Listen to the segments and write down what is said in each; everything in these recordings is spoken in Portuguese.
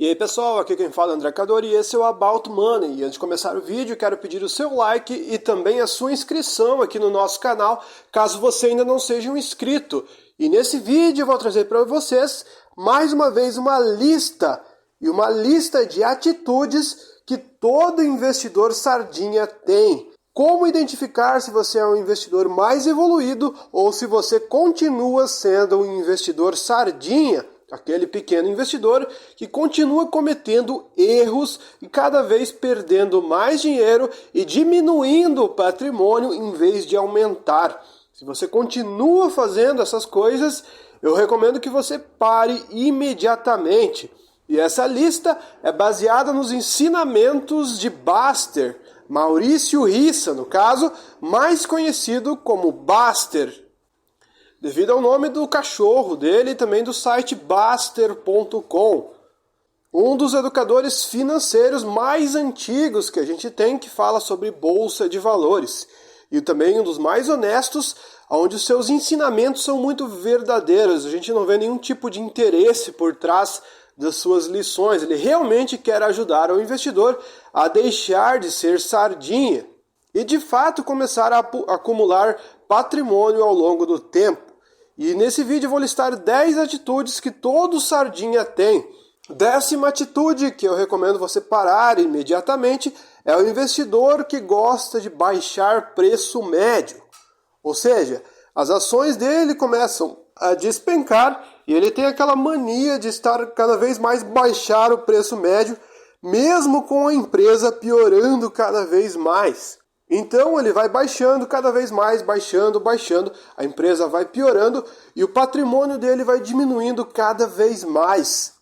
E aí pessoal, aqui quem fala é André Cadori e esse é o About Money. E antes de começar o vídeo, quero pedir o seu like e também a sua inscrição aqui no nosso canal, caso você ainda não seja um inscrito. E nesse vídeo eu vou trazer para vocês, mais uma vez, uma lista de atitudes que todo investidor sardinha tem. Como identificar se você é um investidor mais evoluído ou se você continua sendo um investidor sardinha. Aquele pequeno investidor que continua cometendo erros e cada vez perdendo mais dinheiro e diminuindo o patrimônio em vez de aumentar. Se você continua fazendo essas coisas, eu recomendo que você pare imediatamente. E essa lista é baseada nos ensinamentos de Buster, Maurício Rissa, no caso, mais conhecido como Buster, devido ao nome do cachorro dele e também do site Buster.com. Um dos educadores financeiros mais antigos que a gente tem, que fala sobre bolsa de valores. E também um dos mais honestos, onde os seus ensinamentos são muito verdadeiros. A gente não vê nenhum tipo de interesse por trás das suas lições. Ele realmente quer ajudar o investidor a deixar de ser sardinha e de fato começar a acumular patrimônio ao longo do tempo. E nesse vídeo eu vou listar 10 atitudes que todo sardinha tem. 10ª atitude que eu recomendo você parar imediatamente é o investidor que gosta de baixar preço médio. Ou seja, as ações dele começam a despencar e ele tem aquela mania de estar cada vez mais baixar o preço médio, mesmo com a empresa piorando cada vez mais. Então ele vai baixando cada vez mais, baixando, a empresa vai piorando e o patrimônio dele vai diminuindo cada vez mais.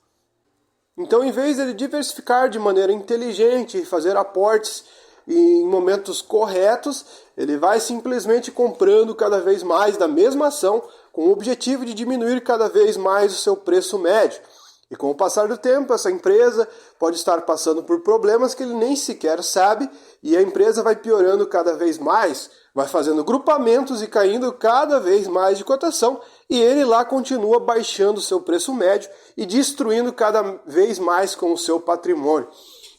Então, em vez de ele diversificar de maneira inteligente e fazer aportes em momentos corretos, ele vai simplesmente comprando cada vez mais da mesma ação com o objetivo de diminuir cada vez mais o seu preço médio. E com o passar do tempo, essa empresa pode estar passando por problemas que ele nem sequer sabe e a empresa vai piorando cada vez mais, vai fazendo grupamentos e caindo cada vez mais de cotação e ele lá continua baixando o seu preço médio e destruindo cada vez mais com o seu patrimônio.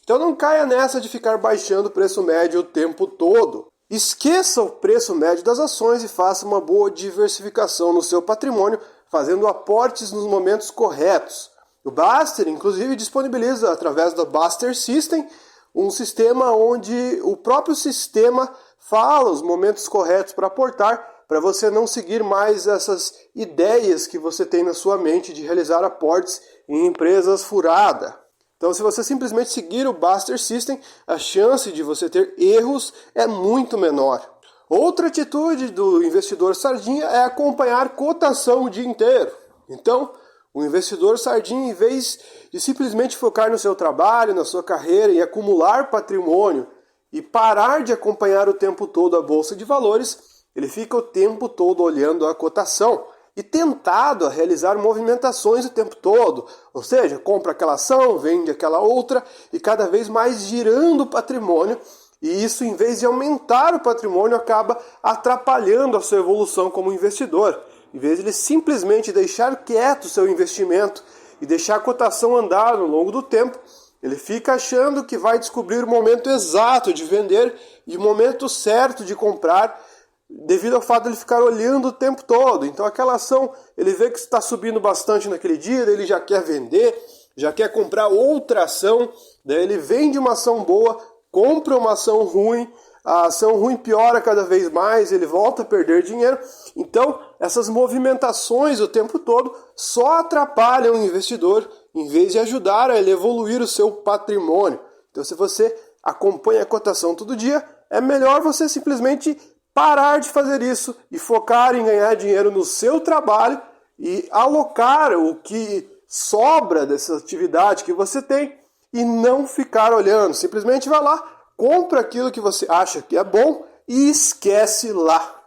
Então não caia nessa de ficar baixando o preço médio o tempo todo. Esqueça o preço médio das ações e faça uma boa diversificação no seu patrimônio, fazendo aportes nos momentos corretos. O Buster, inclusive, disponibiliza, através do Buster System, um sistema onde o próprio sistema fala os momentos corretos para aportar, para você não seguir mais essas ideias que você tem na sua mente de realizar aportes em empresas furadas. Então, se você simplesmente seguir o Buster System, a chance de você ter erros é muito menor. Outra atitude do investidor sardinha é acompanhar cotação o dia inteiro. Então, o investidor sardinha, em vez de simplesmente focar no seu trabalho, na sua carreira e acumular patrimônio e parar de acompanhar o tempo todo a bolsa de valores, ele fica o tempo todo olhando a cotação e tentado a realizar movimentações o tempo todo. Ou seja, compra aquela ação, vende aquela outra e cada vez mais girando o patrimônio. E isso, em vez de aumentar o patrimônio, acaba atrapalhando a sua evolução como investidor. Em vez de ele simplesmente deixar quieto o seu investimento e deixar a cotação andar ao longo do tempo, ele fica achando que vai descobrir o momento exato de vender e o momento certo de comprar, devido ao fato de ele ficar olhando o tempo todo. Então aquela ação, ele vê que está subindo bastante naquele dia, daí ele já quer vender, já quer comprar outra ação, daí ele vende uma ação boa, compra uma ação ruim, a ação ruim piora cada vez mais, ele volta a perder dinheiro. Então, essas movimentações o tempo todo só atrapalham o investidor, em vez de ajudar a ele evoluir o seu patrimônio. Então, se você acompanha a cotação todo dia, é melhor você simplesmente parar de fazer isso e focar em ganhar dinheiro no seu trabalho e alocar o que sobra dessa atividade que você tem e não ficar olhando. Simplesmente vai lá, compra aquilo que você acha que é bom e esquece lá.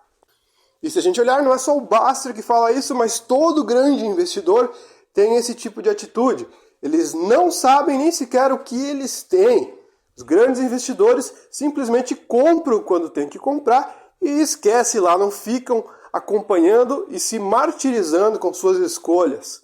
E se a gente olhar, não é só o Buster que fala isso, mas todo grande investidor tem esse tipo de atitude. Eles não sabem nem sequer o que eles têm. Os grandes investidores simplesmente compram quando tem que comprar e esquece lá, não ficam acompanhando e se martirizando com suas escolhas.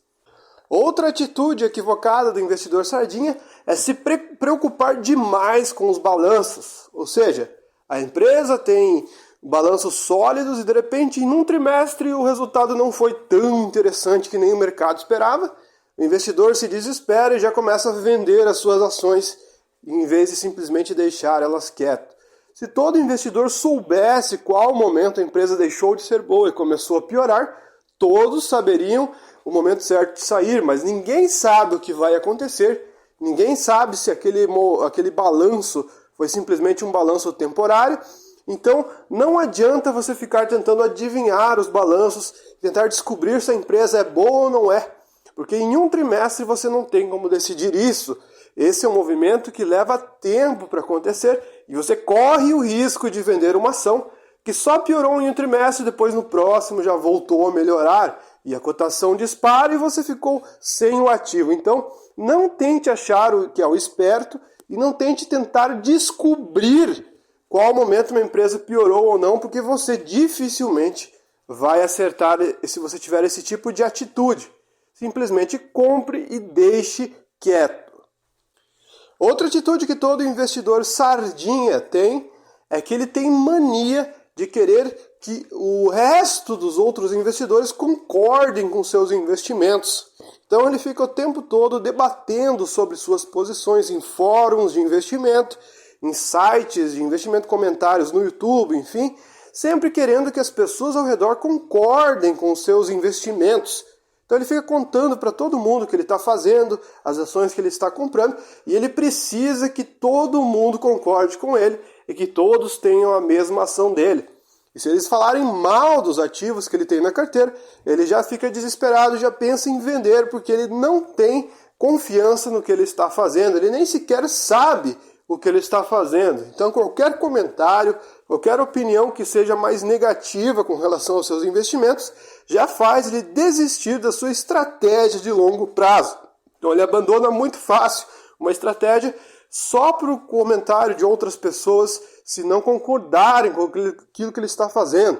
Outra atitude equivocada do investidor sardinha é se preocupar demais com os balanços. Ou seja, a empresa tem balanços sólidos e de repente em um trimestre o resultado não foi tão interessante que nem o mercado esperava. O investidor se desespera e já começa a vender as suas ações em vez de simplesmente deixar elas quietas. Se todo investidor soubesse qual momento a empresa deixou de ser boa e começou a piorar, todos saberiam o momento certo de sair, mas ninguém sabe o que vai acontecer, ninguém sabe se aquele balanço foi simplesmente um balanço temporário. Então não adianta você ficar tentando adivinhar os balanços, tentar descobrir se a empresa é boa ou não é, porque em um trimestre você não tem como decidir isso. Esse é um movimento que leva tempo para acontecer e você corre o risco de vender uma ação que só piorou em um trimestre, depois no próximo já voltou a melhorar e a cotação dispara e você ficou sem o ativo. Então não tente achar o que é o esperto e não tente tentar descobrir qual momento uma empresa piorou ou não, porque você dificilmente vai acertar se você tiver esse tipo de atitude. Simplesmente compre e deixe quieto. Outra atitude que todo investidor sardinha tem é que ele tem mania de querer que o resto dos outros investidores concordem com seus investimentos. Então ele fica o tempo todo debatendo sobre suas posições em fóruns de investimento, em sites de investimento, comentários no YouTube, enfim, sempre querendo que as pessoas ao redor concordem com os seus investimentos. Então ele fica contando para todo mundo o que ele está fazendo, as ações que ele está comprando, e ele precisa que todo mundo concorde com ele e que todos tenham a mesma ação dele. E se eles falarem mal dos ativos que ele tem na carteira, ele já fica desesperado, já pensa em vender, porque ele não tem confiança no que ele está fazendo, ele nem sequer sabe o que ele está fazendo. Então qualquer comentário, qualquer opinião que seja mais negativa com relação aos seus investimentos, já faz ele desistir da sua estratégia de longo prazo. Então ele abandona muito fácil uma estratégia só para o comentário de outras pessoas, se não concordarem com aquilo que ele está fazendo.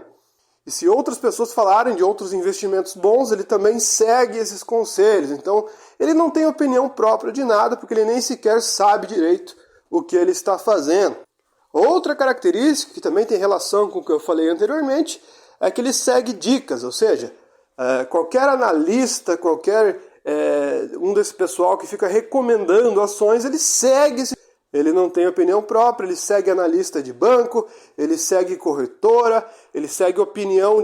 E se outras pessoas falarem de outros investimentos bons, ele também segue esses conselhos. Então ele não tem opinião própria de nada, porque ele nem sequer sabe direito o que ele está fazendo. Outra característica que também tem relação com o que eu falei anteriormente é que ele segue dicas, ou seja, qualquer analista, qualquer um desse pessoal que fica recomendando ações, ele segue, ele não tem opinião própria, ele segue analista de banco, ele segue corretora, ele segue opinião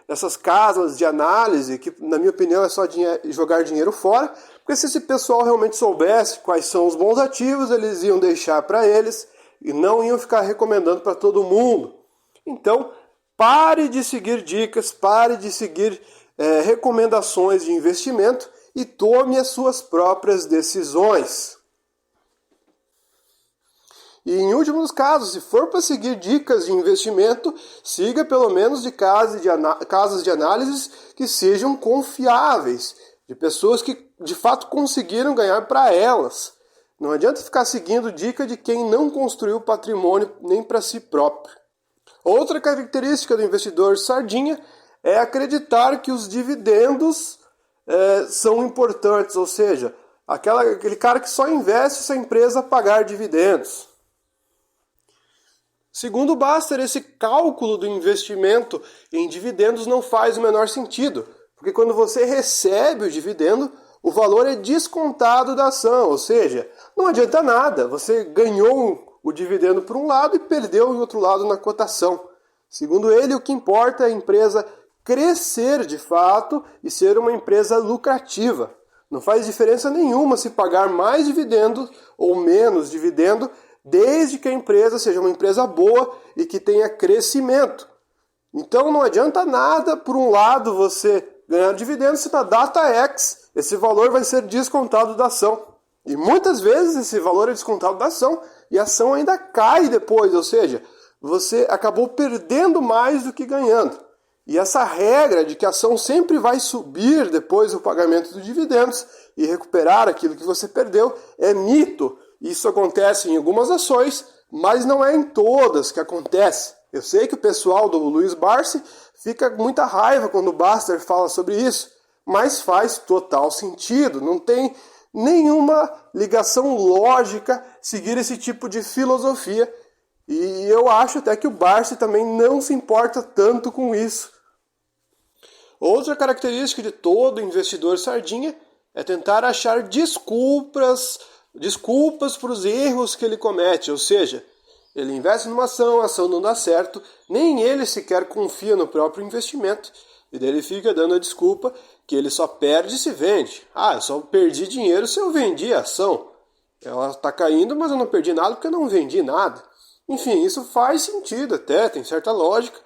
dessas casas de análise, que na minha opinião é só jogar dinheiro fora, porque se esse pessoal realmente soubesse quais são os bons ativos, eles iam deixar para eles e não iam ficar recomendando para todo mundo. Então, pare de seguir dicas, pare de seguir recomendações de investimento e tome as suas próprias decisões. E em últimos casos, se for para seguir dicas de investimento, siga pelo menos de casas de análise que sejam confiáveis, de pessoas que de fato conseguiram ganhar para elas. Não adianta ficar seguindo dica de quem não construiu patrimônio nem para si próprio. Outra característica do investidor sardinha é acreditar que os dividendos são importantes, ou seja, aquele cara que só investe se a empresa pagar dividendos. Segundo o Baster, esse cálculo do investimento em dividendos não faz o menor sentido, porque quando você recebe o dividendo, o valor é descontado da ação, ou seja, não adianta nada, você ganhou o dividendo por um lado e perdeu em outro lado na cotação. Segundo ele, o que importa é a empresa crescer de fato e ser uma empresa lucrativa. Não faz diferença nenhuma se pagar mais dividendo ou menos dividendo, desde que a empresa seja uma empresa boa e que tenha crescimento. Então não adianta nada, por um lado, você ganhar dividendos, se na data X esse valor vai ser descontado da ação. E muitas vezes esse valor é descontado da ação e a ação ainda cai depois, ou seja, você acabou perdendo mais do que ganhando. E essa regra de que a ação sempre vai subir depois do pagamento dos dividendos e recuperar aquilo que você perdeu é mito. Isso acontece em algumas ações, mas não é em todas que acontece. Eu sei que o pessoal do Luiz Barsi fica com muita raiva quando o Baster fala sobre isso, mas faz total sentido. Não tem nenhuma ligação lógica seguir esse tipo de filosofia. E eu acho até que o Barsi também não se importa tanto com isso. Outra característica de todo investidor sardinha é tentar achar desculpas para os erros que ele comete, ou seja, ele investe numa ação, a ação não dá certo, nem ele sequer confia no próprio investimento, e daí ele fica dando a desculpa que ele só perde se vende. Eu só perdi dinheiro se eu vendi a ação. Ela está caindo, mas eu não perdi nada porque eu não vendi nada. Enfim, isso faz sentido até, tem certa lógica,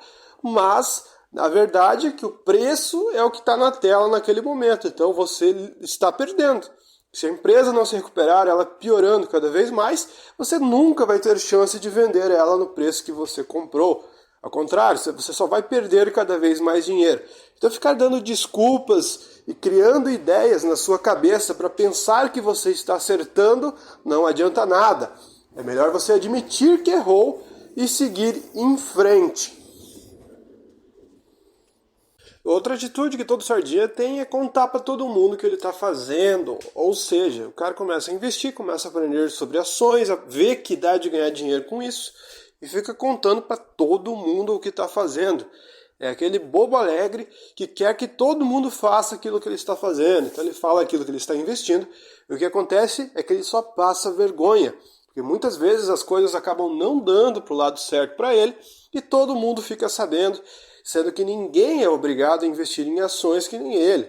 mas a verdade é que o preço é o que está na tela naquele momento, então você está perdendo. Se a empresa não se recuperar, ela piorando cada vez mais, você nunca vai ter chance de vender ela no preço que você comprou. Ao contrário, você só vai perder cada vez mais dinheiro. Então ficar dando desculpas e criando ideias na sua cabeça para pensar que você está acertando não adianta nada. É melhor você admitir que errou e seguir em frente. Outra atitude que todo sardinha tem é contar para todo mundo o que ele está fazendo. Ou seja, o cara começa a investir, começa a aprender sobre ações, a ver que dá de ganhar dinheiro com isso e fica contando para todo mundo o que está fazendo. É aquele bobo alegre que quer que todo mundo faça aquilo que ele está fazendo. Então ele fala aquilo que ele está investindo e o que acontece é que ele só passa vergonha. Porque muitas vezes as coisas acabam não dando para o lado certo para ele e todo mundo fica sabendo, sendo que ninguém é obrigado a investir em ações que nem ele.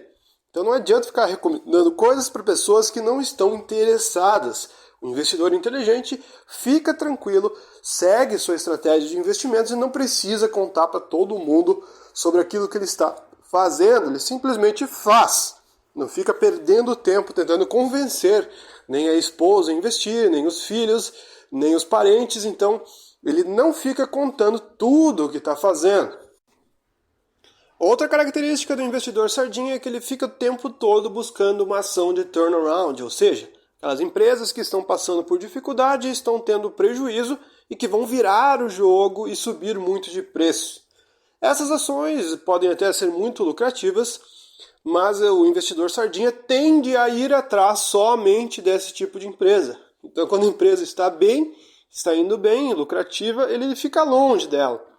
Então não adianta ficar recomendando coisas para pessoas que não estão interessadas. O investidor inteligente fica tranquilo, segue sua estratégia de investimentos e não precisa contar para todo mundo sobre aquilo que ele está fazendo. Ele simplesmente faz. Não fica perdendo tempo tentando convencer nem a esposa a investir, nem os filhos, nem os parentes. Então ele não fica contando tudo o que está fazendo. Outra característica do investidor sardinha é que ele fica o tempo todo buscando uma ação de turnaround, ou seja, aquelas empresas que estão passando por dificuldade e estão tendo prejuízo e que vão virar o jogo e subir muito de preço. Essas ações podem até ser muito lucrativas, mas o investidor sardinha tende a ir atrás somente desse tipo de empresa. Então, quando a empresa está bem, está indo bem, lucrativa, ele fica longe dela.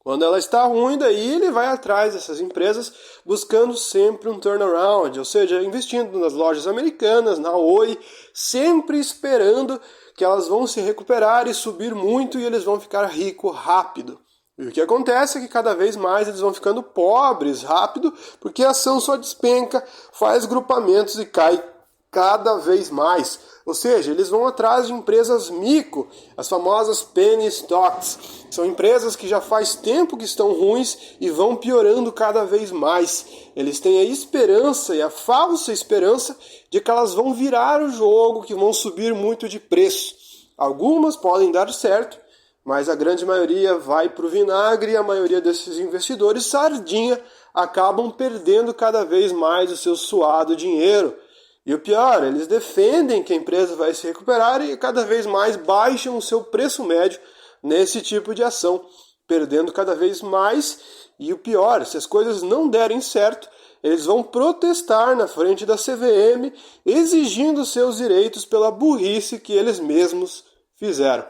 Quando ela está ruim, daí ele vai atrás dessas empresas, buscando sempre um turnaround, ou seja, investindo nas lojas americanas, na Oi, sempre esperando que elas vão se recuperar e subir muito e eles vão ficar ricos rápido. E o que acontece é que cada vez mais eles vão ficando pobres rápido, porque a ação só despenca, faz grupamentos e cai cada vez mais. Ou seja, eles vão atrás de empresas mico, as famosas penny stocks. São empresas que já faz tempo que estão ruins e vão piorando cada vez mais. Eles têm a esperança e a falsa esperança de que elas vão virar o jogo, que vão subir muito de preço. Algumas podem dar certo, mas a grande maioria vai para o vinagre e a maioria desses investidores sardinha acabam perdendo cada vez mais o seu suado dinheiro. E o pior, eles defendem que a empresa vai se recuperar e cada vez mais baixam o seu preço médio nesse tipo de ação, perdendo cada vez mais. E o pior, se as coisas não derem certo, eles vão protestar na frente da CVM, exigindo seus direitos pela burrice que eles mesmos fizeram.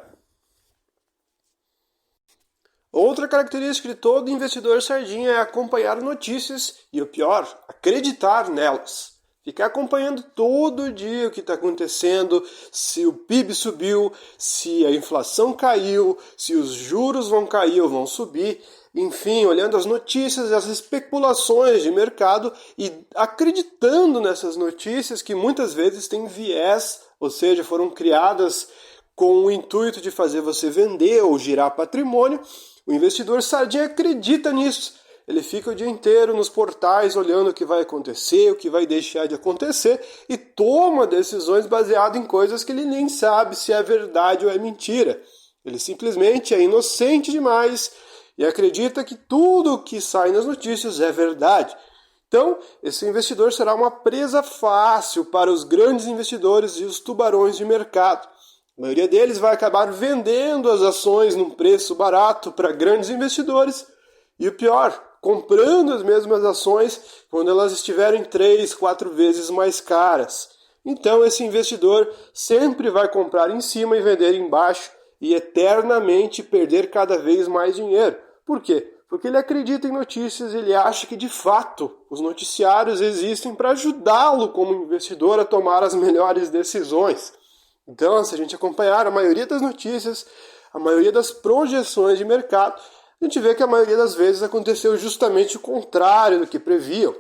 Outra característica de todo investidor sardinha é acompanhar notícias e, o pior, acreditar nelas. Ficar acompanhando todo dia o que está acontecendo, se o PIB subiu, se a inflação caiu, se os juros vão cair ou vão subir. Enfim, olhando as notícias, as especulações de mercado e acreditando nessas notícias que muitas vezes têm viés, ou seja, foram criadas com o intuito de fazer você vender ou girar patrimônio. O investidor sardinha acredita nisso. Ele fica o dia inteiro nos portais olhando o que vai acontecer, o que vai deixar de acontecer e toma decisões baseadas em coisas que ele nem sabe se é verdade ou é mentira. Ele simplesmente é inocente demais e acredita que tudo o que sai nas notícias é verdade. Então, esse investidor será uma presa fácil para os grandes investidores e os tubarões de mercado. A maioria deles vai acabar vendendo as ações num preço barato para grandes investidores e o pior, comprando as mesmas ações quando elas estiverem 3, 4 vezes mais caras. Então esse investidor sempre vai comprar em cima e vender embaixo e eternamente perder cada vez mais dinheiro. Por quê? Porque ele acredita em notícias, ele acha que de fato os noticiários existem para ajudá-lo como investidor a tomar as melhores decisões. Então, se a gente acompanhar a maioria das notícias, a maioria das projeções de mercado, a gente vê que a maioria das vezes aconteceu justamente o contrário do que previam.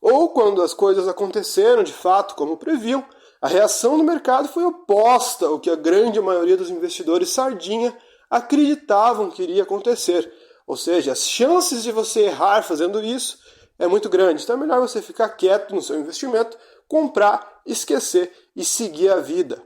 Ou quando as coisas aconteceram de fato como previam, a reação do mercado foi oposta ao que a grande maioria dos investidores sardinha acreditavam que iria acontecer. Ou seja, as chances de você errar fazendo isso é muito grande. Então é melhor você ficar quieto no seu investimento, comprar, esquecer e seguir a vida.